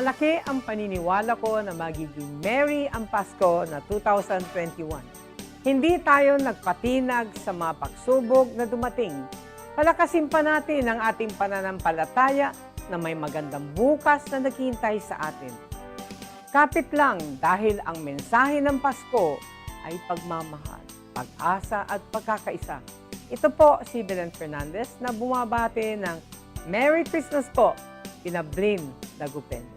Malaki ang paniniwala ko na magiging merry ang Pasko na 2021. Hindi tayo nagpatinag sa mga pagsubok na dumating. Palakasin pa natin ang ating pananampalataya na may magandang bukas na naghihintay sa atin. Kapit lang dahil ang mensahe ng Pasko ay pagmamahal, pag-asa at pagkakaisa. Ito po si Belen Fernandez na bumabati ng Merry Christmas po, Pinablin Dagupen.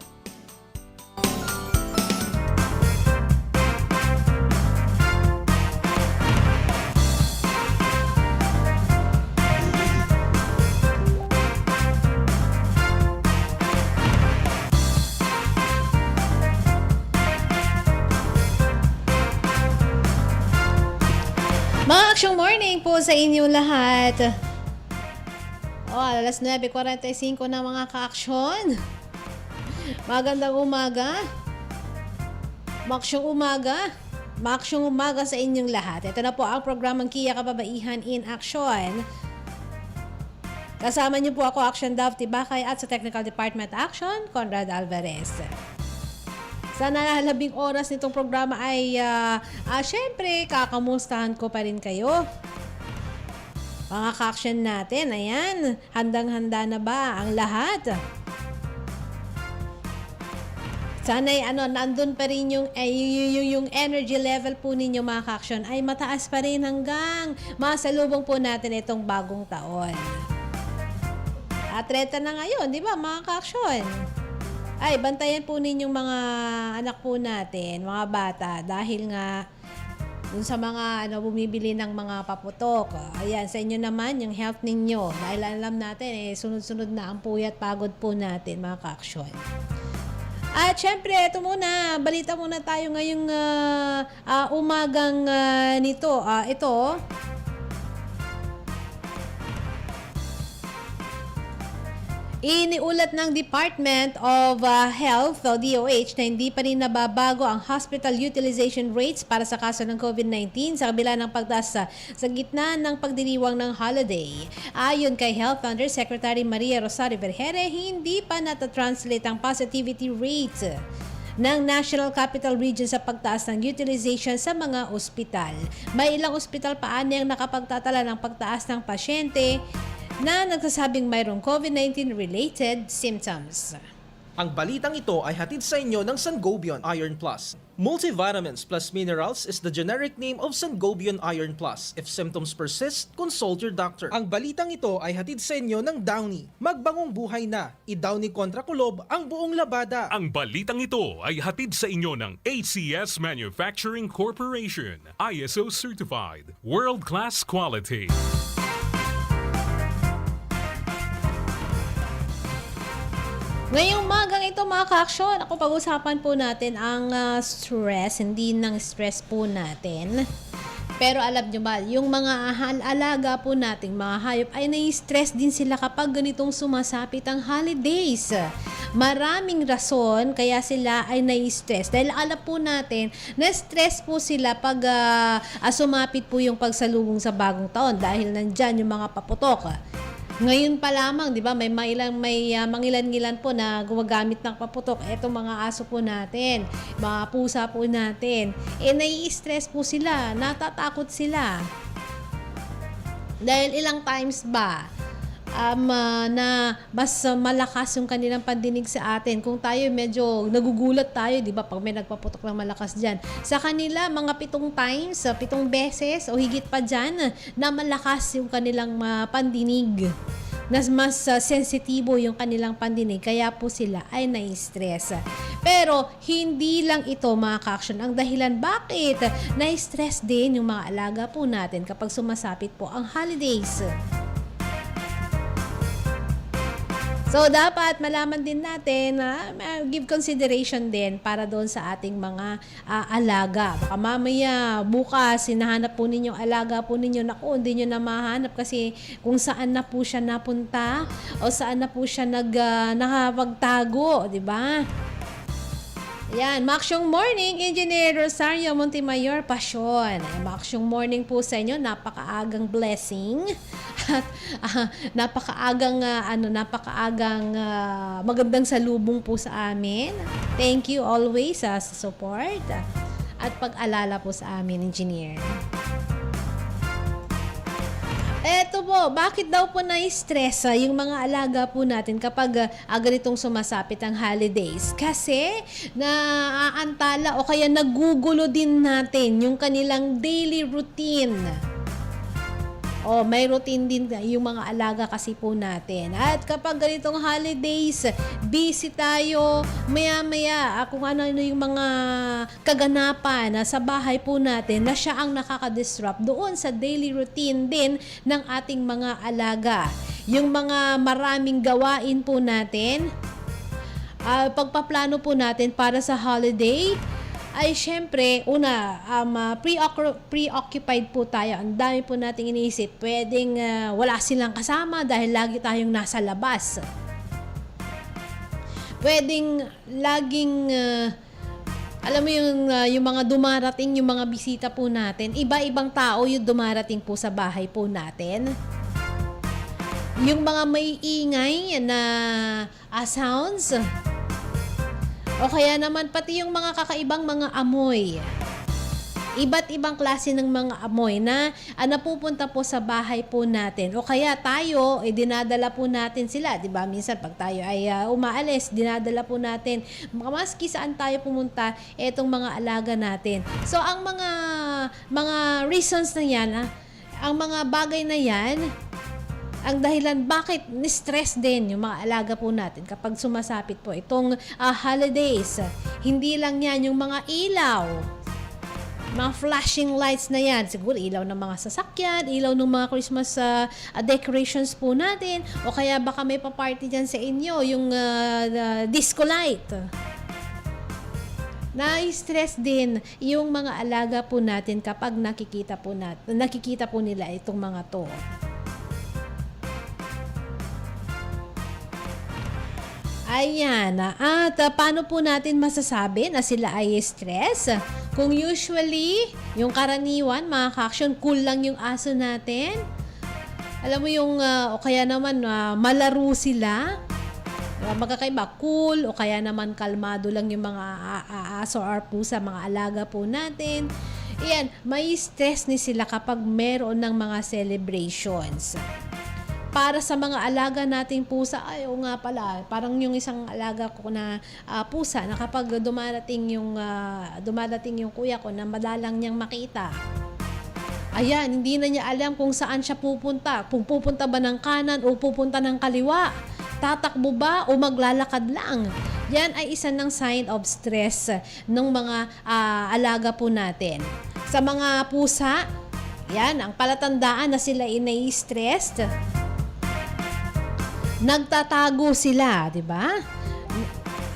Mga aksyong morning po sa inyo lahat. Alas 9:45 na mga ka-aksyon. Magandang umaga. Maksyong umaga. Maksyong umaga sa inyong lahat. Ito na po ang programang Kia Kababaihan in Action. Kasama niyo po ako, Action Dove Tibakay, at sa Technical Department Action, Conrad Alvarez. Sana 12 oras nitong programa ay syempre kakamustahan ko pa rin kayo. Mga ka-action natin, ayan, handang-handa na ba ang lahat? Sana'y nandun pa rin yung energy level po ninyo mga ka-action ay mataas pa rin hanggang masalubong po natin itong bagong taon. At reta na ngayon, di ba mga ka-action? Ay, bantayan po ninyong mga anak po natin, mga bata, dahil nga dun sa mga bumibili ng mga paputok. Ayan, sa inyo naman, yung health ninyo. Dahil alam natin, sunod-sunod na ang puyat pagod po natin, mga ka-aksyon. At syempre, ito muna, balita muna tayo ngayong umagang nito. Ito, iniulat ng Department of Health o DOH na hindi pa rin nababago ang hospital utilization rates para sa kaso ng COVID-19 sa kabila ng pagtaas sa gitna ng pagdiriwang ng holiday. Ayon kay Health Undersecretary Maria Rosario Vergere, hindi pa natatranslate ang positivity rate ng National Capital Region sa pagtaas ng utilization sa mga ospital. May ilang ospital pa ang nakapagtatala ng pagtaas ng pasyente na nagsasabing mayroong COVID-19 related symptoms. Ang balitang ito ay hatid sa inyo ng Sangobion Iron Plus. Multivitamins plus minerals is the generic name of Sangobion Iron Plus. If symptoms persist, consult your doctor. Ang balitang ito ay hatid sa inyo ng Downy. Magbangong buhay na. I-Downy kontra kulob ang buong labada. Ang balitang ito ay hatid sa inyo ng ACS Manufacturing Corporation. ISO certified. World-class quality. Ngayong magang ito mga ka-aksyon, ako pag-usapan po natin ang stress, hindi ng stress po natin. Pero alam nyo ba, yung mga alaga po nating mga hayop ay nai-stress din sila kapag ganitong sumasapit ang holidays. Maraming rason kaya sila ay nai-stress. Dahil alam po natin na stress po sila pag sumapit po yung pagsalubong sa bagong taon dahil nandyan yung mga paputok. Ngayon pa lamang, di ba, may mangilan-ngilan po na gumagamit ng paputok. Etong mga aso po natin, mga pusa po natin, nai-stress po sila, natatakot sila. Dahil ilang times ba, na mas malakas yung kanilang pandinig sa atin. Kung tayo medyo nagugulat tayo, di ba, pag may nagpaputok ng malakas dyan. Sa kanila, mga 7 times, 7 beses o higit pa dyan, na malakas yung kanilang pandinig. Mas sensitibo yung kanilang pandinig, kaya po sila ay nai-stress. Pero hindi lang ito mga ka-action ang dahilan bakit nai-stress din yung mga alaga po natin kapag sumasapit po ang holidays. So, dapat malaman din natin na give consideration din para doon sa ating mga alaga. Baka mamaya, bukas, hinahanap po ninyo, alaga po ninyo, naku, hindi nyo na mahanap kasi kung saan na po siya napunta o saan na po siya nakapagtago, di ba? Yan, maksyong morning, Engineer Rosario Montemayor Pasyon. Maksyong morning po sa inyo, napakaagang blessing at napakaagang magandang salubong po sa amin. Thank you always sa support at pag-alala po sa amin, Engineer. Eto po, bakit daw po na-stress yung mga alaga po natin kapag ganitong sumasapit ang holidays? Kasi naaantala o kaya nagugulo din natin yung kanilang daily routine. May routine din yung mga alaga kasi po natin. At kapag ganitong holidays, busy tayo, maya-maya, kung ano yung mga kaganapan sa bahay po natin na siya ang nakaka-disrupt doon sa daily routine din ng ating mga alaga. Yung mga maraming gawain po natin, pagpaplano po natin para sa holiday, ay syempre, preoccupied po tayo. Ang dami po nating iniisip. Pwedeng wala silang kasama dahil lagi tayong nasa labas. Pwedeng laging, alam mo yung mga dumarating, yung mga bisita po natin, iba-ibang tao yung dumarating po sa bahay po natin. Yung mga may ingay na sounds, o kaya naman pati yung mga kakaibang mga amoy. Iba't ibang klase ng mga amoy na napupunta po sa bahay po natin. O kaya tayo, dinadala po natin sila. Diba? Minsan pag tayo ay umaalis, dinadala po natin. Maski saan tayo pumunta, etong mga alaga natin. So ang mga reasons na yan, ang mga bagay na yan, ang dahilan bakit ni-stress din yung mga alaga po natin kapag sumasapit po itong holidays. Hindi lang yan yung mga ilaw, mga flashing lights na yan. Siguro ilaw ng mga sasakyan, ilaw ng mga Christmas decorations po natin, o kaya baka may pa-party dyan sa inyo, yung disco light. Na-stress din yung mga alaga po natin kapag nakikita po nila itong mga to. Ayan. At paano po natin masasabi na sila ay stress? Kung usually, yung karaniwan, mga ka-action, cool lang yung aso natin. Alam mo yung, o kaya naman, malaro sila. Magkakaiba, cool, o kaya naman kalmado lang yung mga aso or pusa, mga alaga po natin. Ayan, may stress ni sila kapag meron ng mga celebrations. Para sa mga alaga nating pusa, o nga pala, parang yung isang alaga ko na pusa na kapag dumarating yung kuya ko na madalang niyang makita, ayan, hindi na niya alam kung saan siya pupunta. Kung pupunta ba ng kanan o pupunta ng kaliwa, tatakbo ba o maglalakad lang. Yan ay isa ng sign of stress ng mga alaga po natin. Sa mga pusa, yan, ang palatandaan na sila ay nai-stressed, nagtatago sila, di ba?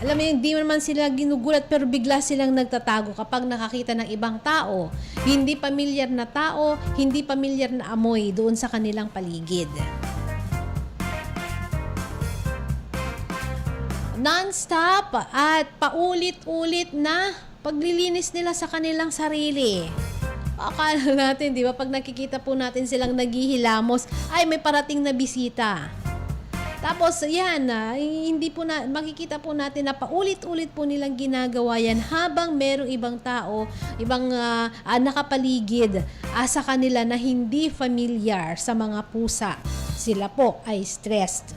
Alam mo, hindi naman sila ginugulat pero bigla silang nagtatago kapag nakakita ng ibang tao. Hindi pamilyar na tao, hindi pamilyar na amoy doon sa kanilang paligid. Non-stop at paulit-ulit na paglilinis nila sa kanilang sarili. Akala natin, di ba, pag nakikita po natin silang naghihilamos, ay may parating na bisita. Tapos, yan, hindi po makikita po natin na paulit-ulit po nilang ginagawa yan habang merong ibang tao, ibang nakapaligid sa kanila na hindi familiar sa mga pusa. Sila po ay stressed.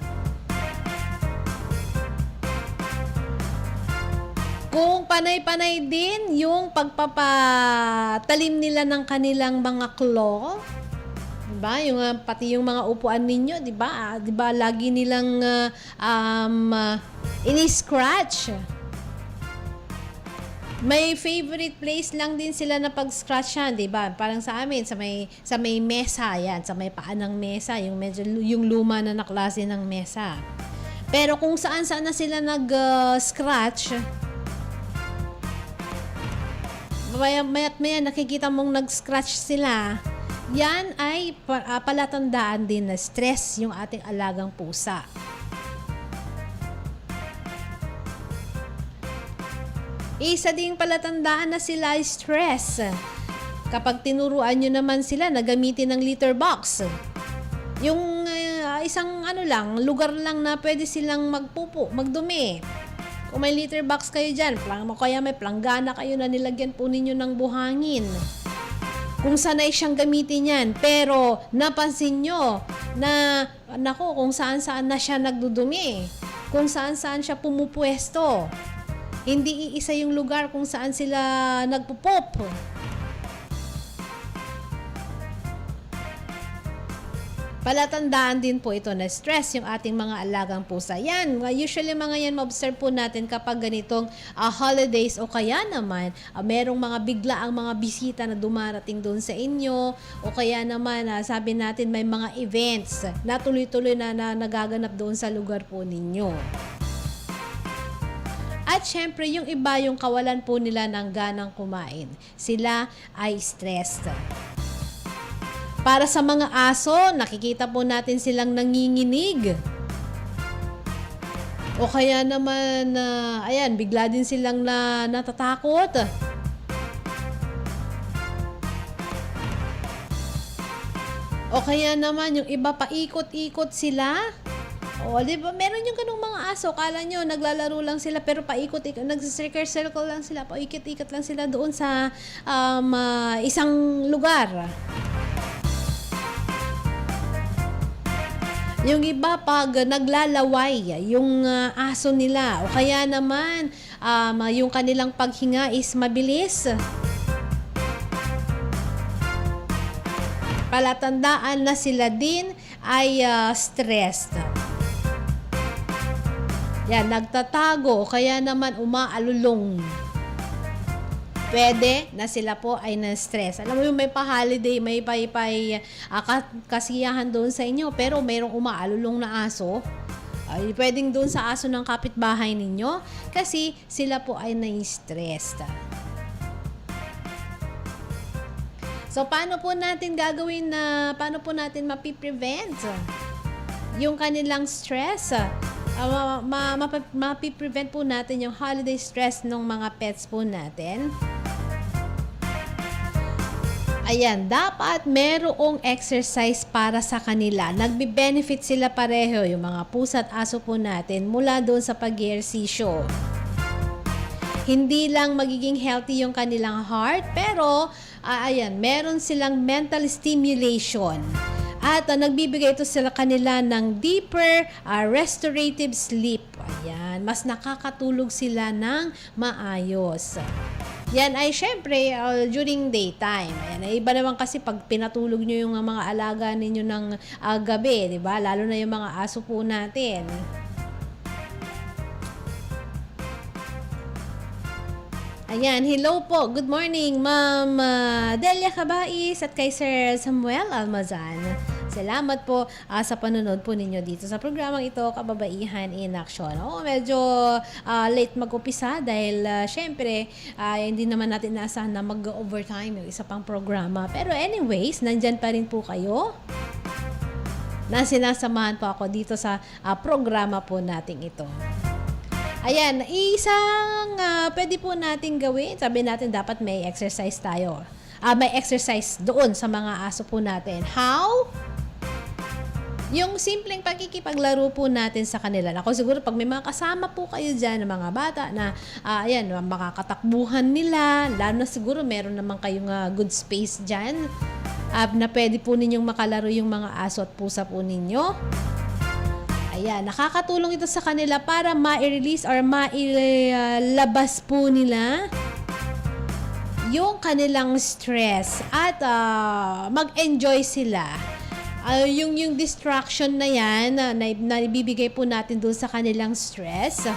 Kung panay-panay din yung pagpapatalim nila ng kanilang mga claw, diba? Yung pati yung mga upuan ninyo, diba? Diba lagi nilang ini-scratch. May favorite place lang din sila na pag-scratch yan, diba? Parang sa amin, sa may mesa, yan, sa may paan ng mesa, yung medyo yung luma na naklase ng mesa. Pero kung saan-saan na sila nag-scratch, maya't maya nakikita mong nag-scratch sila, yan ay palatandaan din na stress yung ating alagang pusa. Isa ding palatandaan na sila ay stress. Kapag tinuruan nyo naman sila na gamitin ng litter box, yung isang lugar lang na pwede silang magpupo, magdumi. Kung may litter box kayo dyan, kaya may planggana kayo na nilagyan po ninyo ng buhangin. Kung sanay siyang gamitin yan, pero napansin nyo na, kung saan-saan na siya nagdudumi, kung saan-saan siya pumupwesto. Hindi iisa yung lugar kung saan sila nagpupop. Palatandaan din po ito na stress yung ating mga alagang pusa. Yan, usually mga yan ma-observe po natin kapag ganitong holidays o kaya naman merong mga biglaang mga bisita na dumarating doon sa inyo o kaya naman sabi natin may mga events na tuloy-tuloy na nagaganap doon sa lugar po ninyo. At syempre, yung iba, yung kawalan po nila ng ganang kumain. Sila ay stressed. Para sa mga aso, nakikita po natin silang nanginginig. O kaya naman, bigla din silang natatakot. O kaya naman, yung iba paikot-ikot sila. O, di ba? Meron yung ganung mga aso. Kala nyo, naglalaro lang sila pero paikot-ikot. Nag-circle lang sila. Paikot-ikot lang sila doon sa isang lugar. Yung iba pag naglalaway, yung aso nila. O kaya naman, yung kanilang paghinga is mabilis. Palatandaan na sila din ay stressed. Yan, nagtatago, kaya naman umaalulong. Pwede na sila po ay na-stress. Alam mo yung may pa-holiday, may kasiyahan doon sa inyo, pero mayroong umaalulong na aso. Ay, pwedeng doon sa aso ng kapitbahay ninyo kasi sila po ay na-stressed. So, paano po natin mapiprevent yung kanilang stress? Mapiprevent po natin yung holiday stress ng mga pets po natin. Ayan, dapat merong exercise para sa kanila. Nagbe-benefit sila pareho, yung mga pusa at aso po natin, mula doon sa pag-ehersisyo. Hindi lang magiging healthy yung kanilang heart, pero meron silang mental stimulation. At nagbibigay ito sila kanila ng deeper restorative sleep. Ayan, mas nakakatulog sila ng maayos. Yan ay syempre during daytime. Ayan, iba naman kasi pag pinatulog nyo yung mga alaga ninyo ng gabi, di ba? Lalo na yung mga aso po natin. Ayan, hello po. Good morning, Ma'am Delia Cabais at kay Sir Samuel Almazan. Salamat po sa panonood po ninyo dito sa programang ito, Kababaihan in Action. Medyo late mag-upisa dahil syempre hindi naman natin naasahan na mag-overtime yung isa pang programa. Pero anyways, nandyan pa rin po kayo na sinasamahan po ako dito sa programa po nating ito. Ayan, isang pwede po natin gawin. Sabi natin dapat may exercise tayo. May exercise doon sa mga aso po natin. How? Yung simpleng pagkikipaglaro po natin sa kanila. Ako siguro pag may mga kasama po kayo dyan, ng mga bata na makakatakbuhan nila, lalo na siguro meron naman kayong good space dyan na pwede po ninyong makalaro yung mga aso at pusa po ninyo. Ayan, nakakatulong ito sa kanila para ma-release or mailabas po nila yung kanilang stress at mag-enjoy sila. Yung distraction na yan na ibibigay po natin doon sa kanilang stress.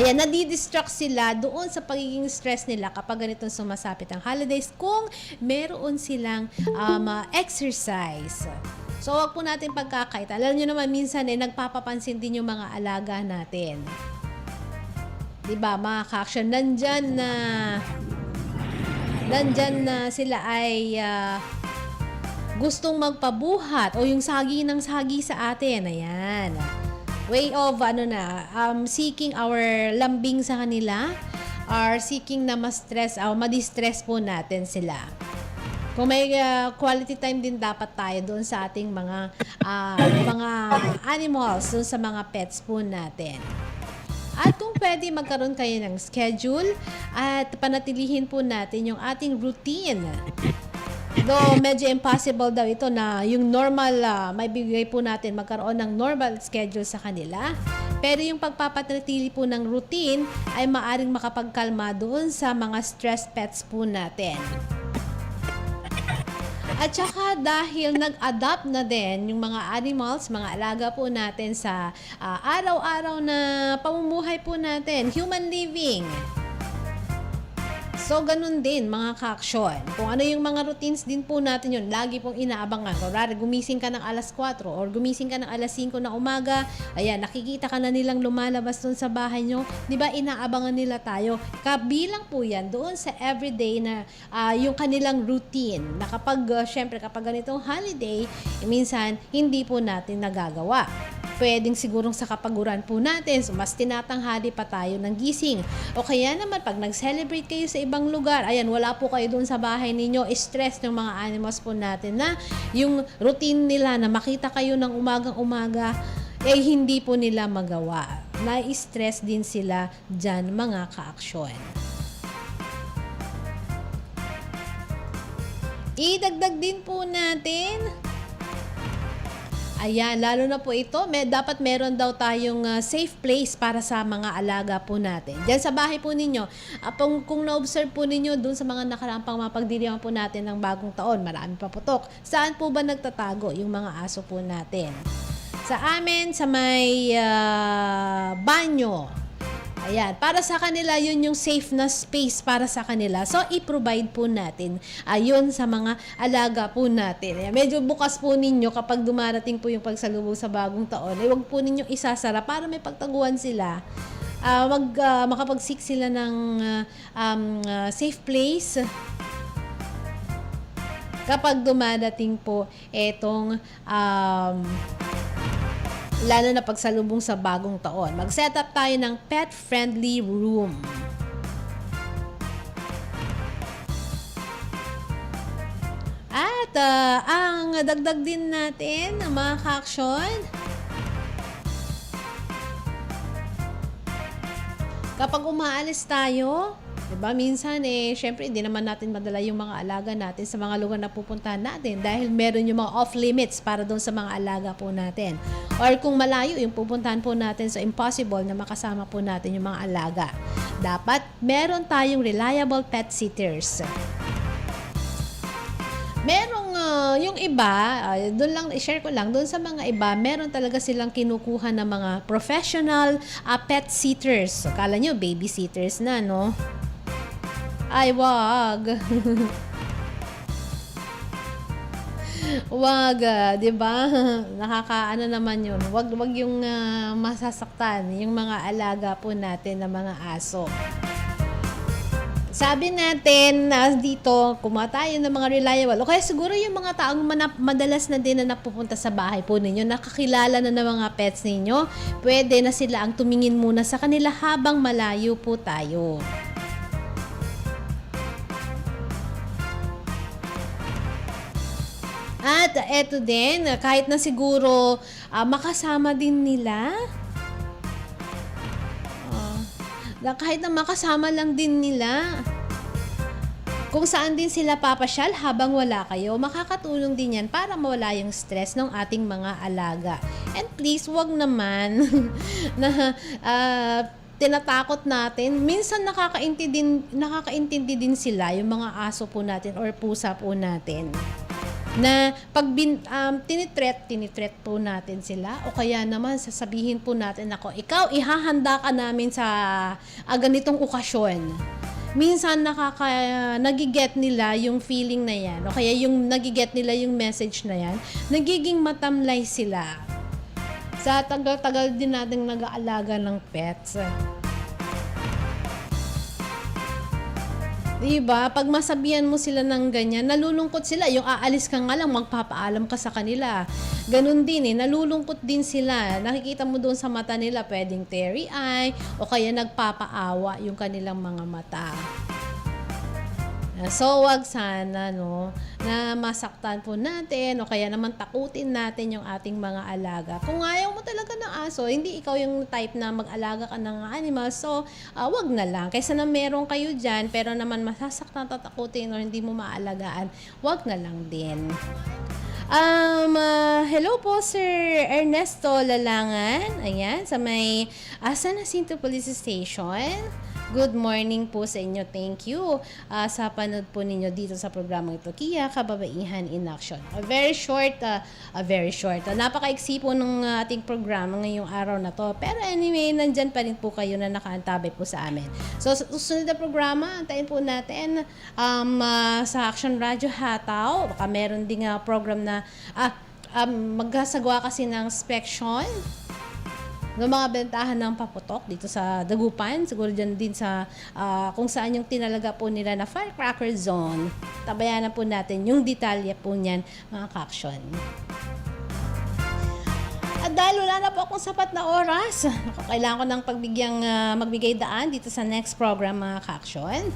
Ayan, nadidistract sila doon sa pagiging stress nila kapag ganitong sumasapit ang holidays kung meron silang exercise. So, wag po natin pagkakaita. Alam nyo naman, minsan nagpapapansin din yung mga alaga natin. Diba, mga ka-action, nandyan na sila ay gustong magpabuhat o yung sagi ng sagi sa atin. Ayan. way of seeking our lambing sa kanila, or seeking na ma-stress o ma-distress po natin sila. Kung may quality time din dapat tayo doon sa ating mga animals, doon sa mga pets po natin. At kung pwede, magkaroon kayo ng schedule at panatilihin po natin yung ating routine. Though medyo impossible daw ito na yung normal, may bigay po natin magkaroon ng normal schedule sa kanila. Pero yung pagpapanatili po ng routine ay maaring makapagkalma doon sa mga stress pets po natin. At saka dahil nag-adapt na din yung mga animals, mga alaga po natin sa araw-araw na pamumuhay po natin, human living. So, ganun din mga ka-aksyon. Kung ano yung mga routines din po natin yun, lagi pong inaabangan. Kunwari, gumising ka ng alas 4 or gumising ka ng alas 5 na umaga, ayan, nakikita ka na nilang lumalabas doon sa bahay nyo. Di ba, inaabangan nila tayo. Kabilang po yan doon sa everyday na yung kanilang routine. Na kapag, syempre, kapag ganitong holiday, minsan, hindi po natin nagagawa. Pwedeng sigurong sa kapaguran po natin, so mas tinatanghali pa tayo ng gising. O kaya naman, pag nag-celebrate kayo sa ibang lugar, ayan, wala po kayo doon sa bahay ninyo, stress ng mga animals po natin na yung routine nila na makita kayo ng umagang-umaga, eh hindi po nila magawa. Na-stress din sila dyan, mga ka-aksyon. Idagdag din po natin, ayan, lalo na po ito, dapat meron daw tayong safe place para sa mga alaga po natin. Diyan sa bahay po ninyo, kung na-observe po ninyo dun sa mga nakarampang mapagdiriwang po natin ng bagong taon, marami pa putok. Saan po ba nagtatago yung mga aso po natin? Sa amin, sa may banyo. Ayan, para sa kanila, yun yung safe na space para sa kanila. So, i-provide po natin ayun sa mga alaga po natin. Ayan, medyo bukas po ninyo kapag dumarating po yung pagsalubong sa bagong taon. Huwag po ninyong isasara para may pagtaguan sila. Makapag-seek sila ng safe place kapag dumadating po etong lalo na pagsalubong sa bagong taon. Mag-set up tayo ng pet-friendly room. At ang dagdag din natin, mga ka-aksyon, kapag umaalis tayo, diba, minsan syempre hindi naman natin madala yung mga alaga natin sa mga lugar na pupuntahan natin dahil meron yung mga off-limits para doon sa mga alaga po natin. Or kung malayo yung pupuntahan po natin, so impossible na makasama po natin yung mga alaga. Dapat meron tayong reliable pet sitters. Merong yung iba, doon lang i-share ko lang, doon sa mga iba, meron talaga silang kinukuha ng mga professional pet sitters. So, kala nyo baby sitters na, no? Ay, wag. Wag, 'di ba? Nakakaano naman 'yun. Wag yung masasaktan yung mga alaga po natin na mga aso. Sabi natin na dito, kumuha tayo ng mga reliable. O kaya siguro yung mga taong madalas na din na napupunta sa bahay po ninyo, nakakilala na ng mga pets ninyo, pwede na sila ang tumingin muna sa kanila habang malayo po tayo. At eto din, kahit na siguro makasama din nila, kahit na makasama lang din nila, kung saan din sila papasyal habang wala kayo, makakatulong din yan para mawala yung stress ng ating mga alaga. And please, wag naman na tinatakot natin. Minsan nakakaintindi din sila, yung mga aso po natin or pusa po natin, na pag tinitreat po natin sila o kaya naman sasabihin po natin, ako, ikaw ihahanda ka namin sa ganitong okasyon. Minsan nagiget nila yung feeling na yan o kaya yung nagiget nila yung message na yan, nagiging matamlay sila. Sa tagal-tagal din natin nag-aalaga ng pets. Diba? Pag masabihan mo sila ng ganyan, nalulungkot sila. Yung aalis ka nga lang, magpapaalam ka sa kanila. Ganun din nalulungkot din sila. Nakikita mo doon sa mata nila, pwedeng teary eye, o kaya nagpapaawa yung kanilang mga mata. So, wag sana, no, na masaktan po natin o kaya naman takutin natin yung ating mga alaga. Kung ayaw mo talaga ng aso, hindi ikaw yung type na mag-alaga ka ng animal, so, wag na lang. Kaysa na meron kayo dyan, pero naman masasaktan, tatakutin o hindi mo maalagaan, wag na lang din. Hello po, Sir Ernesto Lalangan. Ayan, sa may San Jacinto Police Station. Good morning po sa inyo. Thank you sa panood po ninyo dito sa programang ito, Kia Kababaihan in Action. Very short. Napaka-iksi po ng ating programa ngayong araw na to. Pero anyway, nandyan pa rin po kayo na nakaantabay po sa amin. So, sa susunod na programa, antayin po natin sa Action Radio Hataw. Baka meron ding program na magsasagawa kasi ng inspection ng mga bentahan ng paputok dito sa Dagupan, siguro dyan din sa kung saan yung tinalaga po nila na firecracker zone. Tabayanan po natin yung detalye po niyan, mga ka-action. At dahil wala na po akong sapat na oras, kailangan ko ng magbigay daan dito sa next program, mga ka-action.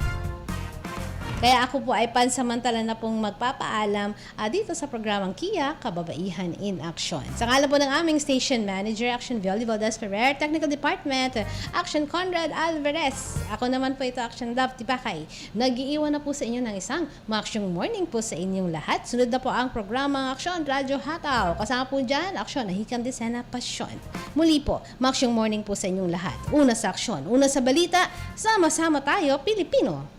Kaya ako po ay pansamantala na pong magpapaalam dito sa programang Kia Kababaihan in Action. Sa ngalan po ng aming Station Manager, Action Violi Valdez Ferrer, Technical Department, Action Conrad Alvarez. Ako naman po ito, Action Love Tibakay. Nag-iiwan na po sa inyo ng isang Action Morning po sa inyong lahat. Sunod na po ang programang Action Radio Hataw. Kasama po dyan, Action Nahikang Desena Pasyon. Muli po, Action Morning po sa inyong lahat. Una sa aksyon, una sa balita, sama-sama tayo, Pilipino.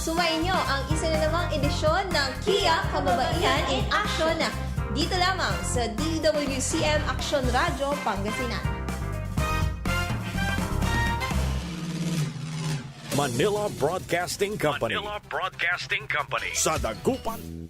Sumayin nyo ang isa na namang edisyon ng Kia Kababaihan in Action dito lamang sa DWCM Action Radio Pangasinan. Manila Broadcasting Company. Manila Broadcasting Company. Sa Dagupan.